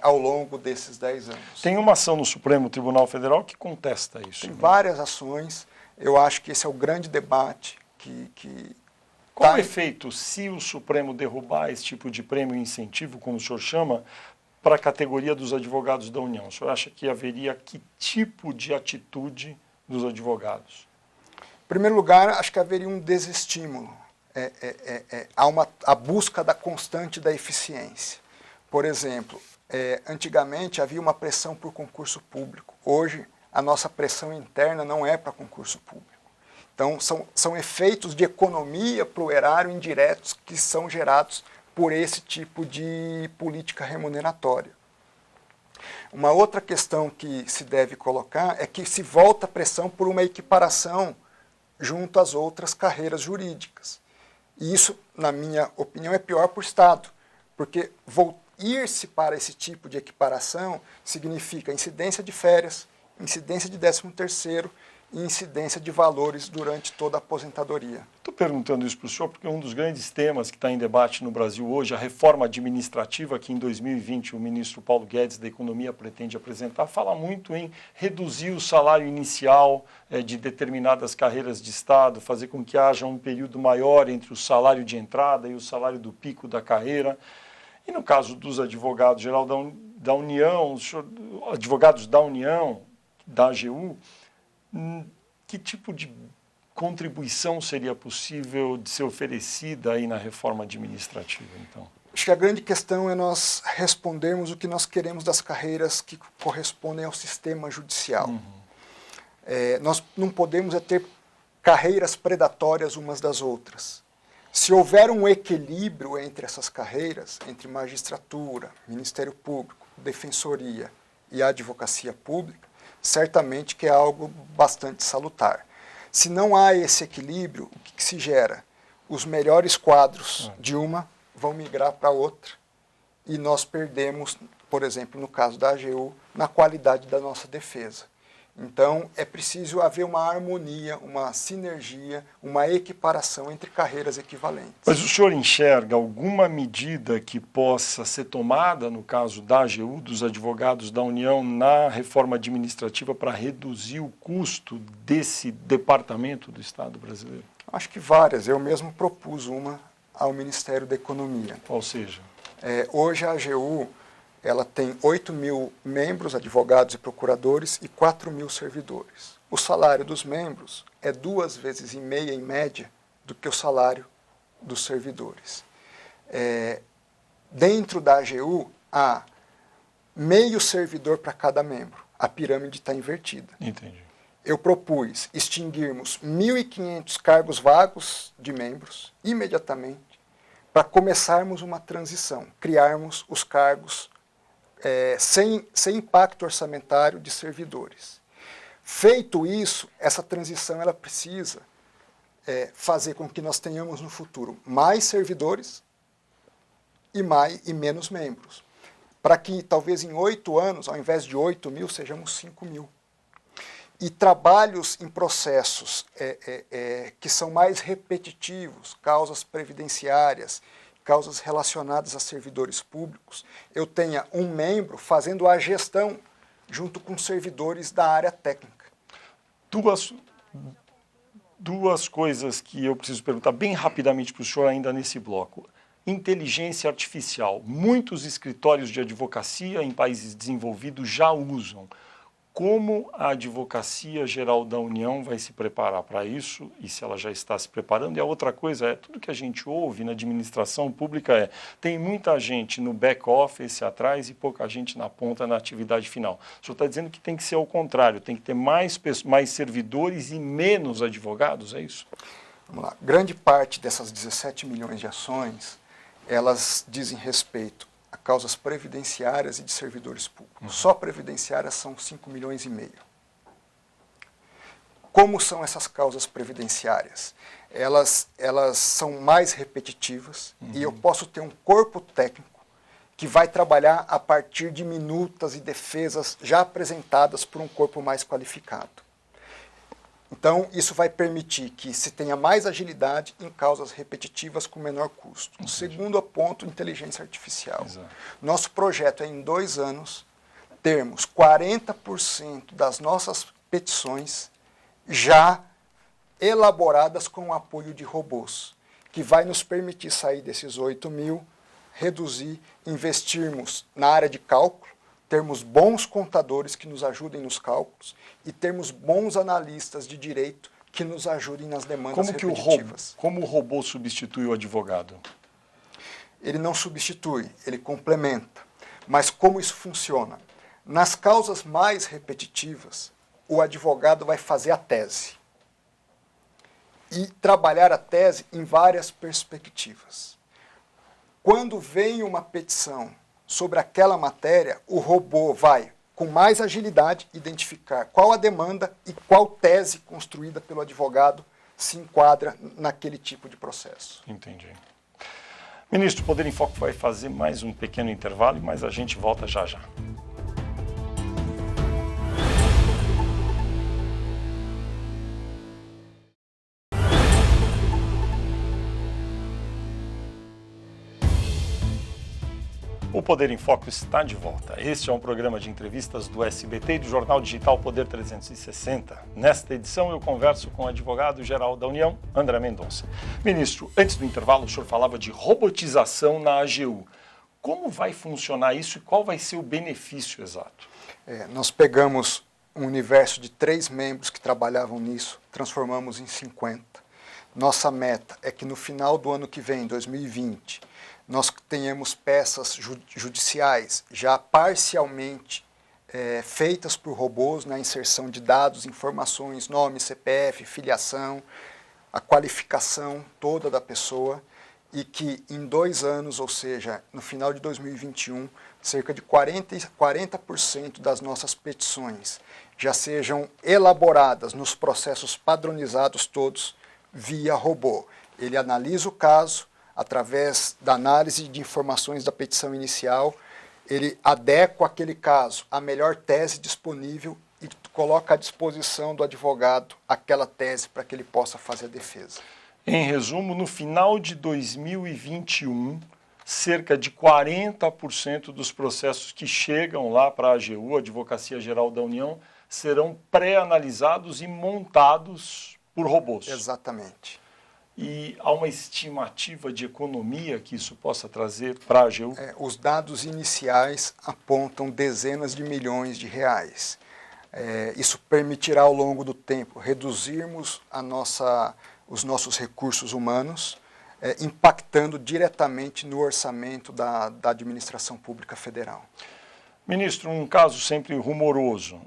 ao longo desses 10 anos. Tem uma ação no Supremo Tribunal Federal que contesta isso. Tem várias ações. Eu acho que esse é o grande debate que Qual o efeito se o Supremo derrubar esse tipo de prêmio e incentivo, como o senhor chama, para a categoria dos advogados da União? O senhor acha que haveria que tipo de atitude dos advogados? Em primeiro lugar, acho que haveria um desestímulo. A busca da constante da eficiência. Por exemplo, antigamente havia uma pressão por concurso público. Hoje, a nossa pressão interna não é para concurso público. Então, são efeitos de economia para o erário indiretos que são gerados por esse tipo de política remuneratória. Uma outra questão que se deve colocar é que se volta a pressão por uma equiparação junto às outras carreiras jurídicas. E isso, na minha opinião, é pior para o Estado, porque ir-se para esse tipo de equiparação significa incidência de férias, incidência de 13º e incidência de valores durante toda a aposentadoria. Estou perguntando isso para o senhor porque um dos grandes temas que está em debate no Brasil hoje, a reforma administrativa que em 2020 o ministro Paulo Guedes da Economia pretende apresentar, fala muito em reduzir o salário inicial de determinadas carreiras de Estado, fazer com que haja um período maior entre o salário de entrada e o salário do pico da carreira. E no caso dos advogados geral da União, advogados da União, da AGU, que tipo de contribuição seria possível de ser oferecida aí na reforma administrativa, então? Acho que a grande questão é nós respondermos o que nós queremos das carreiras que correspondem ao sistema judicial. Nós não podemos ter carreiras predatórias umas das outras. Se houver um equilíbrio entre essas carreiras, entre magistratura, Ministério Público, Defensoria e a advocacia pública, certamente que é algo bastante salutar. Se não há esse equilíbrio, o que se gera? Os melhores quadros de uma vão migrar para outra e nós perdemos, por exemplo, no caso da AGU, na qualidade da nossa defesa. Então, é preciso haver uma harmonia, uma sinergia, uma equiparação entre carreiras equivalentes. Mas o senhor enxerga alguma medida que possa ser tomada, no caso da AGU, dos advogados da União, na reforma administrativa para reduzir o custo desse departamento do Estado brasileiro? Acho que várias. Eu mesmo propus uma ao Ministério da Economia. Qual seja? Hoje a AGU ela tem 8.000 membros, advogados e procuradores, e 4.000 servidores. O salário dos membros é 2,5 vezes, em média, do que o salário dos servidores. Dentro da AGU, há meio servidor para cada membro. A pirâmide está invertida. Entendi. Eu propus extinguirmos 1.500 cargos vagos de membros, imediatamente, para começarmos uma transição, criarmos os cargos sem impacto orçamentário de servidores. Feito isso, essa transição ela precisa fazer com que nós tenhamos no futuro mais servidores e menos membros, para que talvez em 8 anos, ao invés de 8.000, sejamos 5.000. E trabalhos em processos que são mais repetitivos, causas previdenciárias, causas relacionadas a servidores públicos, eu tenha um membro fazendo a gestão junto com servidores da área técnica. Duas coisas que eu preciso perguntar bem rapidamente para o senhor ainda nesse bloco. Inteligência artificial. Muitos escritórios de advocacia em países desenvolvidos já usam. Como a Advocacia Geral da União vai se preparar para isso e se ela já está se preparando? E a outra coisa é, tudo que a gente ouve na administração pública tem muita gente no back-office atrás e pouca gente na ponta na atividade final. O senhor está dizendo que tem que ser ao contrário, tem que ter mais servidores e menos advogados, é isso? Vamos lá. Grande parte dessas 17 milhões de ações, elas dizem respeito a causas previdenciárias e de servidores públicos. Só previdenciárias são 5 milhões e meio. Como são essas causas previdenciárias? Elas são mais repetitivas e eu posso ter um corpo técnico que vai trabalhar a partir de minutas e defesas já apresentadas por um corpo mais qualificado. Então, isso vai permitir que se tenha mais agilidade em causas repetitivas com menor custo. O segundo ponto, inteligência artificial. Exato. Nosso projeto é, em 2 anos, termos 40% das nossas petições já elaboradas com o apoio de robôs, que vai nos permitir sair desses 8 mil, reduzir, investirmos na área de cálculo, termos bons contadores que nos ajudem nos cálculos e termos bons analistas de direito que nos ajudem nas demandas repetitivas. Como o robô substitui o advogado? Ele não substitui, ele complementa. Mas como isso funciona? Nas causas mais repetitivas, o advogado vai fazer a tese e trabalhar a tese em várias perspectivas. Quando vem uma petição sobre aquela matéria, o robô vai, com mais agilidade, identificar qual a demanda e qual tese construída pelo advogado se enquadra naquele tipo de processo. Entendi. Ministro, o Poder em Foco vai fazer mais um pequeno intervalo, mas a gente volta já já. O Poder em Foco está de volta. Este é um programa de entrevistas do SBT e do jornal digital Poder 360. Nesta edição eu converso com o advogado-geral da União, André Mendonça. Ministro, antes do intervalo o senhor falava de robotização na AGU. Como vai funcionar isso e qual vai ser o benefício exato? Nós pegamos um universo de 3 membros que trabalhavam nisso, transformamos em 50. Nossa meta é que no final do ano que vem, 2020, nós tenhamos peças judiciais já parcialmente feitas por robôs na inserção de dados, informações, nome, CPF, filiação, a qualificação toda da pessoa e que em 2 anos, ou seja, no final de 2021, cerca de 40% das nossas petições já sejam elaboradas nos processos padronizados todos via robô. Ele analisa o caso, através da análise de informações da petição inicial, ele adequa aquele caso à melhor tese disponível e coloca à disposição do advogado aquela tese para que ele possa fazer a defesa. Em resumo, no final de 2021, cerca de 40% dos processos que chegam lá para a AGU, Advocacia Geral da União, serão pré-analisados e montados por robôs. Exatamente. E há uma estimativa de economia que isso possa trazer para a AGU? Os dados iniciais apontam dezenas de milhões de reais. Isso permitirá ao longo do tempo reduzirmos os nossos recursos humanos, impactando diretamente no orçamento da administração pública federal. Ministro, um caso sempre rumoroso.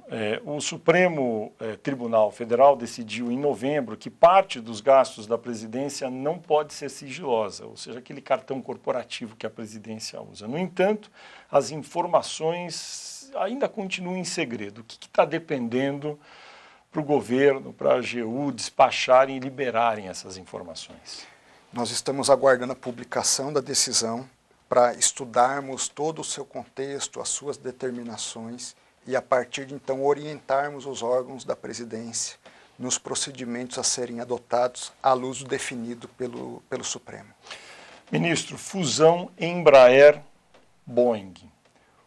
O Supremo Tribunal Federal decidiu em novembro que parte dos gastos da presidência não pode ser sigilosa, ou seja, aquele cartão corporativo que a presidência usa. No entanto, as informações ainda continuam em segredo. O que está dependendo para o governo, para a AGU despacharem e liberarem essas informações? Nós estamos aguardando a publicação da decisão para estudarmos todo o seu contexto, as suas determinações e, a partir de então, orientarmos os órgãos da presidência nos procedimentos a serem adotados à luz do definido pelo Supremo. Ministro, fusão Embraer-Boeing.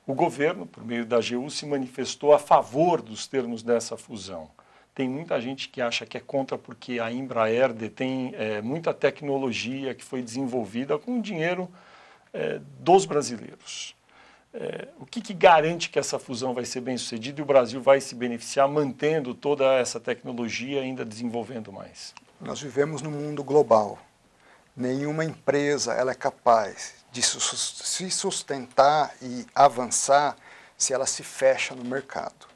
O governo, por meio da AGU, se manifestou a favor dos termos dessa fusão. Tem muita gente que acha que é contra porque a Embraer detém muita tecnologia que foi desenvolvida com dinheiro dos brasileiros. o que garante que essa fusão vai ser bem sucedida e o Brasil vai se beneficiar mantendo toda essa tecnologia e ainda desenvolvendo mais? Nós vivemos num mundo global. Nenhuma empresa ela é capaz de se sustentar e avançar se ela se fecha no mercado.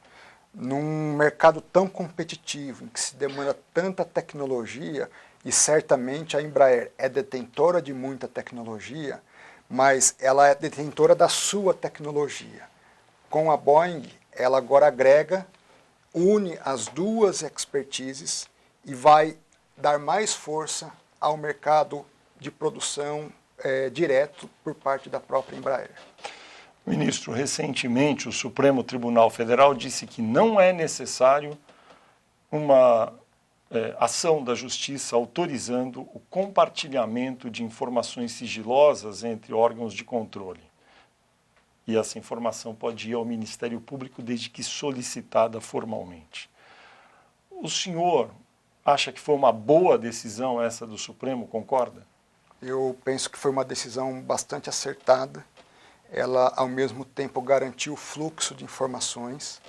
Num mercado tão competitivo, em que se demanda tanta tecnologia, e certamente a Embraer é detentora de muita tecnologia, mas ela é detentora da sua tecnologia. Com a Boeing, ela agora agrega, une as duas expertises e vai dar mais força ao mercado de produção direto por parte da própria Embraer. Ministro, recentemente o Supremo Tribunal Federal disse que não é necessário uma ação da Justiça autorizando o compartilhamento de informações sigilosas entre órgãos de controle. E essa informação pode ir ao Ministério Público desde que solicitada formalmente. O senhor acha que foi uma boa decisão essa do Supremo, concorda? Eu penso que foi uma decisão bastante acertada. Ela, ao mesmo tempo, garantiu o fluxo de informações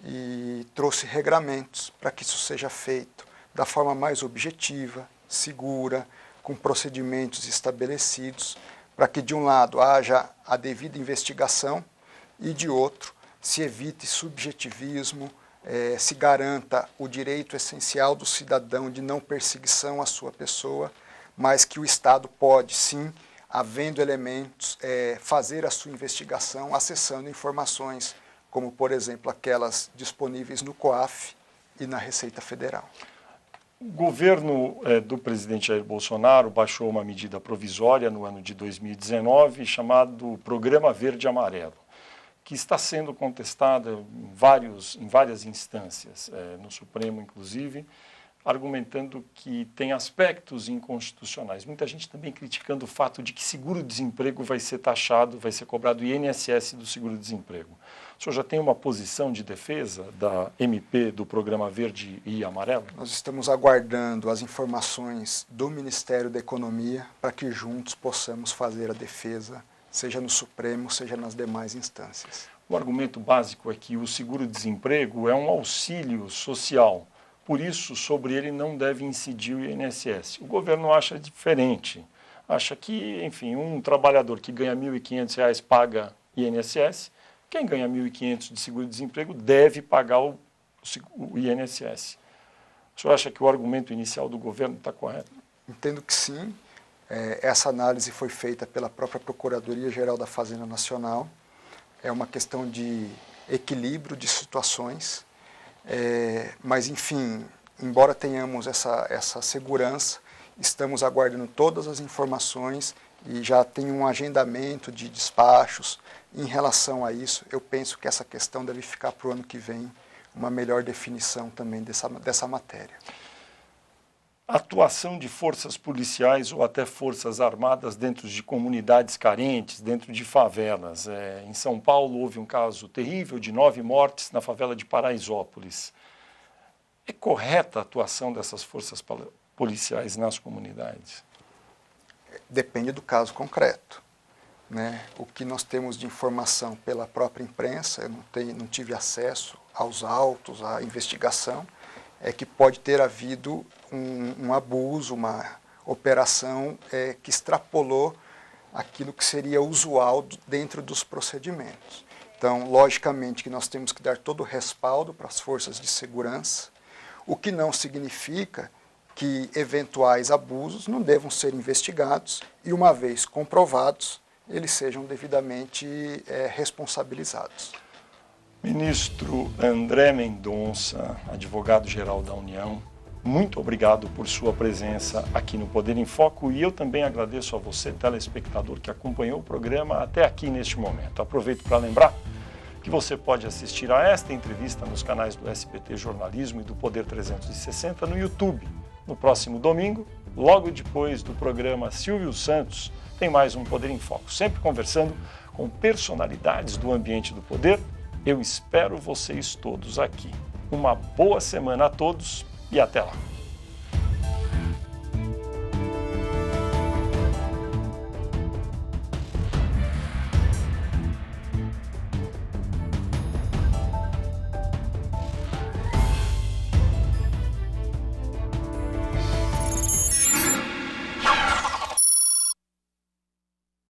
e trouxe regramentos para que isso seja feito da forma mais objetiva, segura, com procedimentos estabelecidos, para que, de um lado, haja a devida investigação e, de outro, se evite subjetivismo, se garanta o direito essencial do cidadão de não perseguição à sua pessoa, mas que o Estado pode, sim, havendo elementos, fazer a sua investigação acessando informações, como, por exemplo, aquelas disponíveis no COAF e na Receita Federal. O governo do presidente Jair Bolsonaro baixou uma medida provisória no ano de 2019 chamado Programa Verde e Amarelo, que está sendo contestada em várias instâncias, no Supremo inclusive, argumentando que tem aspectos inconstitucionais. Muita gente também criticando o fato de que seguro-desemprego vai ser taxado, vai ser cobrado o INSS do seguro-desemprego. O senhor já tem uma posição de defesa da MP do Programa Verde e Amarelo? Nós estamos aguardando as informações do Ministério da Economia para que juntos possamos fazer a defesa, seja no Supremo, seja nas demais instâncias. O argumento básico é que o seguro-desemprego é um auxílio social. Por isso, sobre ele não deve incidir o INSS. O governo acha diferente. Acha que, enfim, um trabalhador que ganha R$ 1.500 paga INSS, quem ganha R$ 1.500 de seguro-desemprego deve pagar o INSS. O senhor acha que o argumento inicial do governo está correto? Entendo que sim. Essa análise foi feita pela própria Procuradoria-Geral da Fazenda Nacional. É uma questão de equilíbrio de situações. Mas, enfim, embora tenhamos essa segurança, estamos aguardando todas as informações e já tem um agendamento de despachos em relação a isso. Eu penso que essa questão deve ficar para o ano que vem uma melhor definição também dessa matéria. Atuação de forças policiais ou até forças armadas dentro de comunidades carentes, dentro de favelas. Em São Paulo houve um caso terrível de 9 mortes na favela de Paraisópolis. É correta a atuação dessas forças policiais nas comunidades? Depende do caso concreto, né? O que nós temos de informação pela própria imprensa, eu não tive acesso aos autos, à investigação, é que pode ter havido um abuso, uma operação que extrapolou aquilo que seria usual dentro dos procedimentos. Então, logicamente que nós temos que dar todo o respaldo para as forças de segurança, o que não significa que eventuais abusos não devam ser investigados e, uma vez comprovados, eles sejam devidamente responsabilizados. Ministro André Mendonça, advogado-geral da União, muito obrigado por sua presença aqui no Poder em Foco e eu também agradeço a você, telespectador, que acompanhou o programa até aqui neste momento. Aproveito para lembrar que você pode assistir a esta entrevista nos canais do SBT Jornalismo e do Poder 360 no YouTube. No próximo domingo, logo depois do programa Silvio Santos, tem mais um Poder em Foco, sempre conversando com personalidades do ambiente do poder. Eu espero vocês todos aqui. Uma boa semana a todos e até lá.